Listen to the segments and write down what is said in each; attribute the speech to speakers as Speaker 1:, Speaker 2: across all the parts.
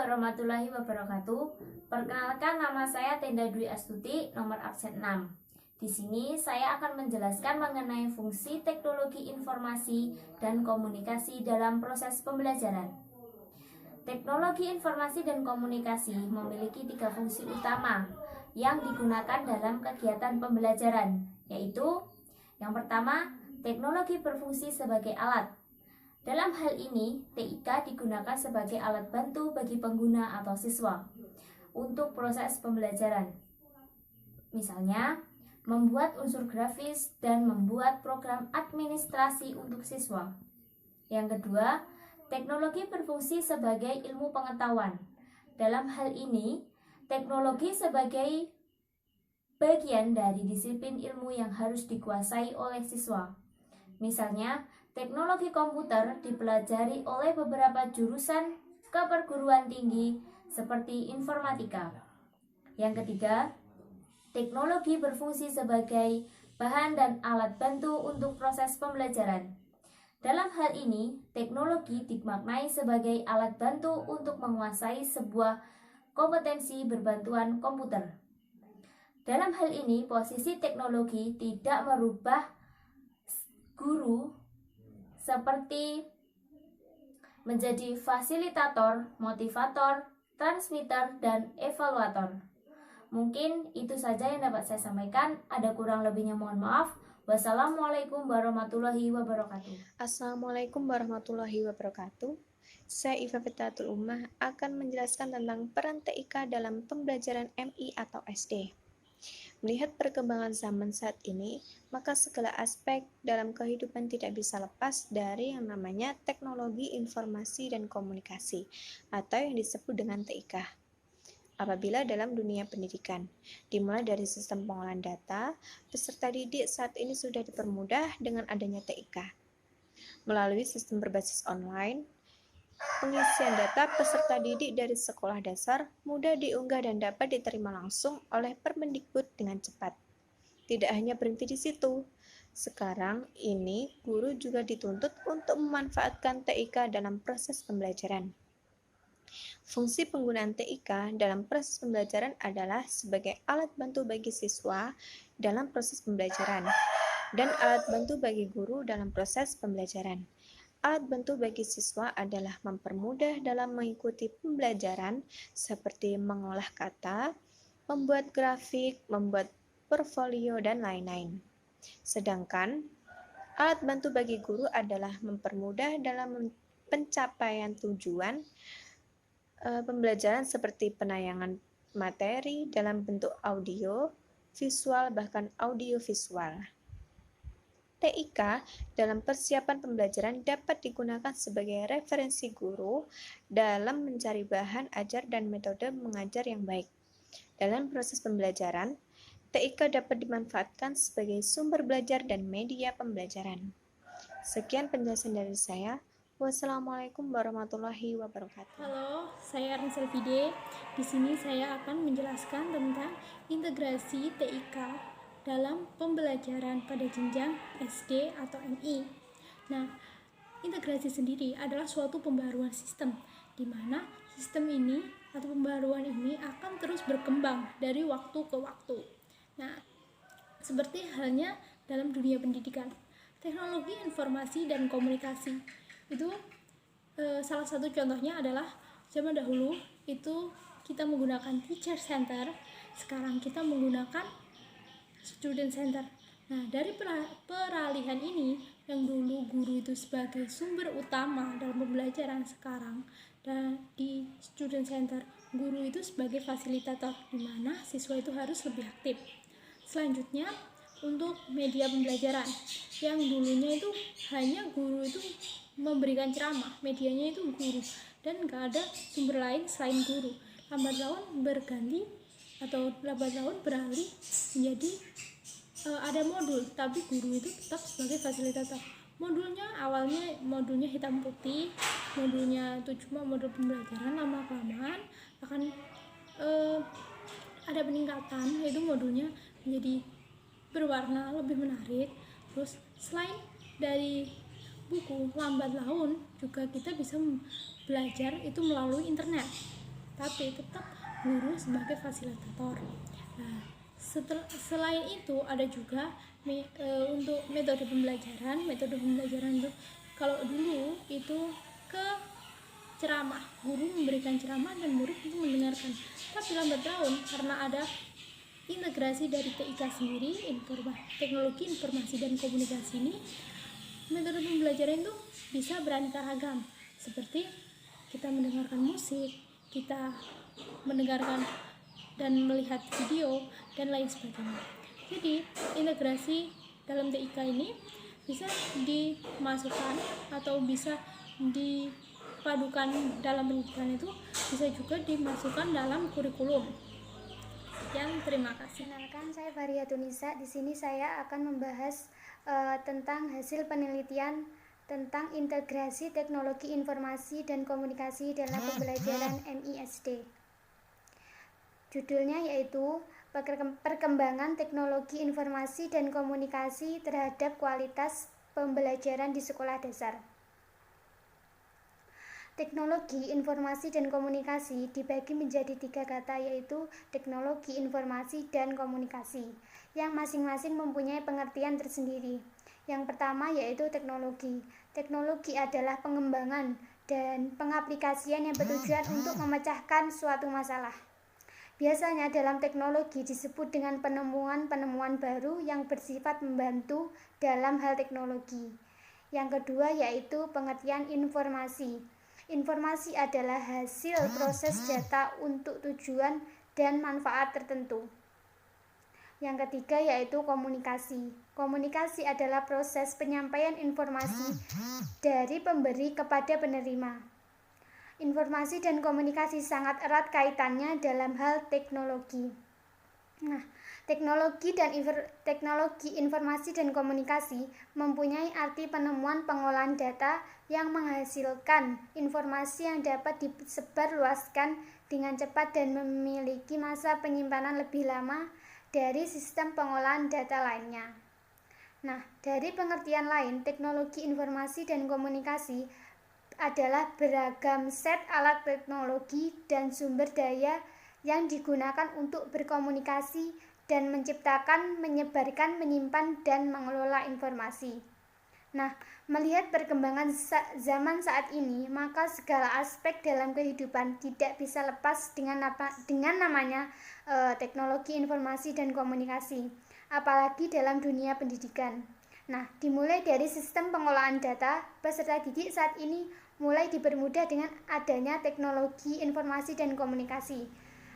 Speaker 1: warahmatullahi wabarakatuh. Perkenalkan, nama saya Tenda Dwi Astuti, nomor absen 6. Di sini saya akan menjelaskan mengenai fungsi teknologi informasi dan komunikasi dalam proses pembelajaran. Teknologi informasi dan komunikasi memiliki 3 fungsi utama yang digunakan dalam kegiatan pembelajaran, yaitu yang pertama, teknologi berfungsi sebagai alat. Dalam hal ini, TIK digunakan sebagai alat bantu bagi pengguna atau siswa untuk proses pembelajaran. Misalnya, membuat unsur grafis dan membuat program administrasi untuk siswa. Yang kedua, teknologi berfungsi sebagai ilmu pengetahuan. Dalam hal ini, teknologi sebagai bagian dari disiplin ilmu yang harus dikuasai oleh siswa. Misalnya, teknologi komputer dipelajari oleh beberapa jurusan keperguruan tinggi seperti informatika. Yang ketiga, teknologi berfungsi sebagai bahan dan alat bantu untuk proses pembelajaran. Dalam hal ini, teknologi dimaknai sebagai alat bantu untuk menguasai sebuah kompetensi berbantuan komputer. Dalam hal ini, posisi teknologi tidak merubah guru seperti menjadi fasilitator, motivator, transmitter, dan evaluator. Mungkin itu saja yang dapat saya sampaikan. Ada kurang lebihnya mohon maaf. Wassalamualaikum warahmatullahi wabarakatuh.
Speaker 2: Assalamualaikum warahmatullahi wabarakatuh. Saya Iva Fitatul Ummah akan menjelaskan tentang peran TIK dalam pembelajaran MI atau SD. Melihat perkembangan zaman saat ini, maka segala aspek dalam kehidupan tidak bisa lepas dari yang namanya teknologi informasi dan komunikasi, atau yang disebut dengan TIK. Apabila dalam dunia pendidikan, dimulai dari sistem pengolahan data, peserta didik saat ini sudah dipermudah dengan adanya TIK. Melalui sistem berbasis online, pengisian data peserta didik dari sekolah dasar mudah diunggah dan dapat diterima langsung oleh Permendikbud dengan cepat. Tidak hanya berhenti di situ, sekarang ini guru juga dituntut untuk memanfaatkan TIK dalam proses pembelajaran. Fungsi penggunaan TIK dalam proses pembelajaran adalah sebagai alat bantu bagi siswa dalam proses pembelajaran dan alat bantu bagi guru dalam proses pembelajaran. Alat bantu bagi siswa adalah mempermudah dalam mengikuti pembelajaran seperti mengolah kata, membuat grafik, membuat portfolio, dan lain-lain. Sedangkan alat bantu bagi guru adalah mempermudah dalam pencapaian tujuan pembelajaran seperti penayangan materi dalam bentuk audio, visual, bahkan audiovisual. TIK dalam persiapan pembelajaran dapat digunakan sebagai referensi guru dalam mencari bahan ajar dan metode mengajar yang baik. Dalam proses pembelajaran, TIK dapat dimanfaatkan sebagai sumber belajar dan media pembelajaran. Sekian penjelasan dari saya. Wassalamualaikum warahmatullahi wabarakatuh.
Speaker 3: Halo, saya Arni Selvide. Di sini saya akan menjelaskan tentang integrasi TIK dalam pembelajaran pada jenjang SD atau MI. Nah, integrasi sendiri adalah suatu pembaruan sistem, di mana sistem ini atau pembaruan ini akan terus berkembang dari waktu ke waktu. Nah, seperti halnya dalam dunia pendidikan, teknologi informasi dan komunikasi itu salah satu contohnya adalah zaman dahulu itu kita menggunakan teacher center, sekarang kita menggunakan student center. Nah, dari peralihan ini yang dulu guru itu sebagai sumber utama dalam pembelajaran, sekarang dan di student center guru itu sebagai fasilitator, di mana siswa itu harus lebih aktif. Selanjutnya, untuk media pembelajaran yang dulunya itu hanya guru itu memberikan ceramah, medianya itu guru dan gak ada sumber lain selain guru. Lambat laun berganti atau lambat laun beralih menjadi ada modul, tapi guru itu tetap sebagai fasilitator. Modulnya awalnya modulnya hitam putih, modulnya itu cuma modul pembelajaran, lama kelamaan akan ada peningkatan, yaitu modulnya menjadi berwarna, lebih menarik. Terus selain dari buku, lambat laun juga kita bisa belajar itu melalui internet. tapi tetap guru sebagai fasilitator. Nah, selain itu ada juga untuk metode pembelajaran itu kalau dulu itu ke ceramah, guru memberikan ceramah dan murid itu mendengarkan. Tapi lambat laun karena ada integrasi dari TIK sendiri, teknologi informasi dan komunikasi ini, metode pembelajaran itu bisa beraneka ragam, seperti kita mendengarkan musik, kita mendengarkan dan melihat video dan lain sebagainya. Jadi integrasi dalam TIK ini bisa dimasukkan atau bisa dipadukan dalam pendidikan, itu bisa juga dimasukkan dalam kurikulum. Sekian, terima kasih.
Speaker 4: Kenalkan, saya Fariyatun Nisa. Di sini saya akan membahas tentang hasil penelitian tentang integrasi teknologi informasi dan komunikasi dalam pembelajaran MISD. Judulnya yaitu Perkembangan Teknologi Informasi dan Komunikasi terhadap Kualitas Pembelajaran di Sekolah Dasar. Teknologi informasi dan komunikasi dibagi menjadi 3 kata, yaitu teknologi informasi dan komunikasi, yang masing-masing mempunyai pengertian tersendiri. Yang pertama yaitu teknologi. Teknologi adalah pengembangan dan pengaplikasian yang bertujuan untuk memecahkan suatu masalah. Biasanya dalam teknologi disebut dengan penemuan-penemuan baru yang bersifat membantu dalam hal teknologi. Yang kedua yaitu pengertian informasi. Informasi adalah hasil proses data untuk tujuan dan manfaat tertentu. Yang ketiga yaitu komunikasi. Komunikasi adalah proses penyampaian informasi dari pemberi kepada penerima. Informasi dan komunikasi sangat erat kaitannya dalam hal teknologi. Nah, teknologi informasi dan komunikasi mempunyai arti penemuan pengolahan data yang menghasilkan informasi yang dapat disebarluaskan dengan cepat dan memiliki masa penyimpanan lebih lama dari sistem pengolahan data lainnya. Nah, dari pengertian lain, teknologi informasi dan komunikasi adalah beragam set alat teknologi dan sumber daya yang digunakan untuk berkomunikasi dan menciptakan, menyebarkan, menyimpan, dan mengelola informasi. Nah, melihat perkembangan zaman saat ini, maka segala aspek dalam kehidupan tidak bisa lepas dengan namanya teknologi informasi dan komunikasi, apalagi dalam dunia pendidikan. Nah, dimulai dari sistem pengolahan data, peserta didik saat ini mulai dipermudah dengan adanya teknologi informasi dan komunikasi.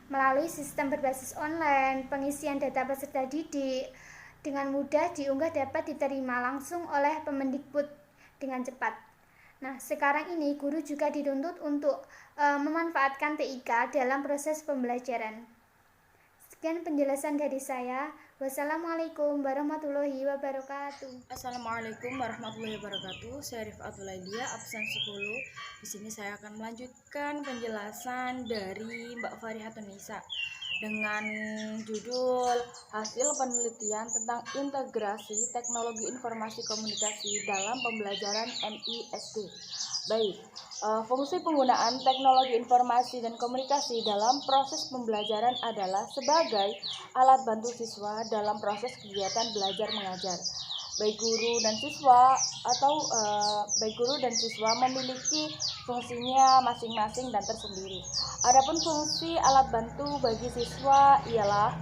Speaker 4: Melalui sistem berbasis online, pengisian data peserta didik dengan mudah diunggah dapat diterima langsung oleh Pemendikbud dengan cepat. Nah, sekarang ini guru juga dituntut untuk memanfaatkan TIK dalam proses pembelajaran. Sekian penjelasan dari saya. Wassalamualaikum warahmatullahi wabarakatuh.
Speaker 5: Assalamualaikum warahmatullahi wabarakatuh. Saya Rifat Ulaidia, absen 10. Di sini saya akan melanjutkan penjelasan dari Mbak Fariyatun Nisa dengan judul hasil penelitian tentang integrasi teknologi informasi komunikasi dalam pembelajaran MISD. Baik, fungsi penggunaan teknologi informasi dan komunikasi dalam proses pembelajaran adalah sebagai alat bantu siswa dalam proses kegiatan belajar mengajar. Baik guru dan siswa memiliki fungsinya masing-masing dan tersendiri. Adapun fungsi alat bantu bagi siswa ialah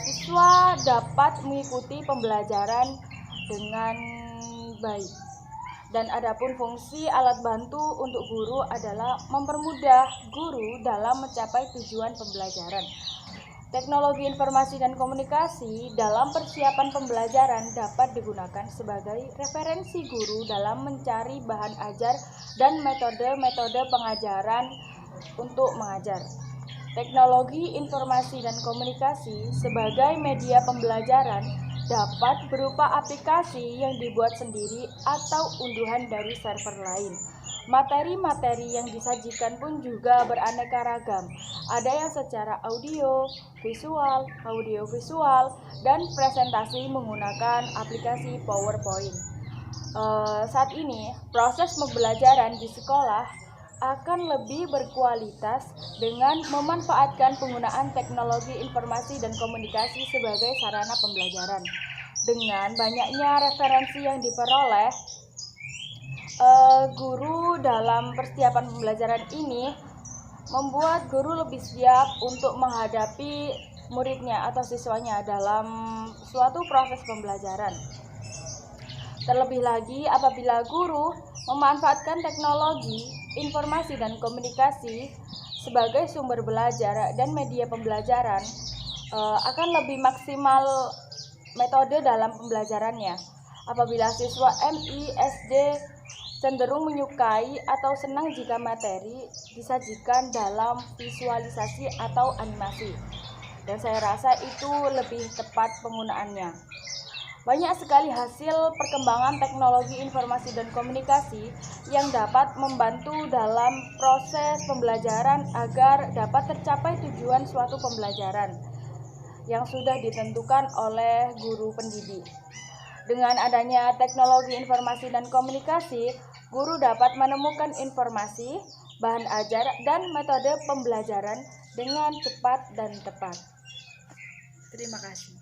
Speaker 5: siswa dapat mengikuti pembelajaran dengan baik. Dan adapun fungsi alat bantu untuk guru adalah mempermudah guru dalam mencapai tujuan pembelajaran. Teknologi informasi dan komunikasi dalam persiapan pembelajaran dapat digunakan sebagai referensi guru dalam mencari bahan ajar dan metode-metode pengajaran untuk mengajar. Teknologi informasi dan komunikasi sebagai media pembelajaran dapat berupa aplikasi yang dibuat sendiri atau unduhan dari server lain. Materi-materi yang disajikan pun juga beraneka ragam. Ada yang secara audio, visual, dan presentasi menggunakan aplikasi PowerPoint. Saat ini, proses pembelajaran di sekolah akan lebih berkualitas dengan memanfaatkan penggunaan teknologi informasi dan komunikasi sebagai sarana pembelajaran. Dengan banyaknya referensi yang diperoleh, guru dalam persiapan pembelajaran ini membuat guru lebih siap untuk menghadapi muridnya atau siswanya dalam suatu proses pembelajaran. Terlebih lagi apabila guru memanfaatkan teknologi, informasi dan komunikasi sebagai sumber belajar dan media pembelajaran, akan lebih maksimal metode dalam pembelajarannya. Apabila siswa MI, SD cenderung menyukai atau senang jika materi disajikan dalam visualisasi atau animasi, dan saya rasa itu lebih tepat penggunaannya. Banyak sekali hasil perkembangan teknologi informasi dan komunikasi yang dapat membantu dalam proses pembelajaran agar dapat tercapai tujuan suatu pembelajaran yang sudah ditentukan oleh guru pendidik. Dengan adanya teknologi informasi dan komunikasi, guru dapat menemukan informasi, bahan ajar, dan metode pembelajaran dengan cepat dan tepat. Terima kasih.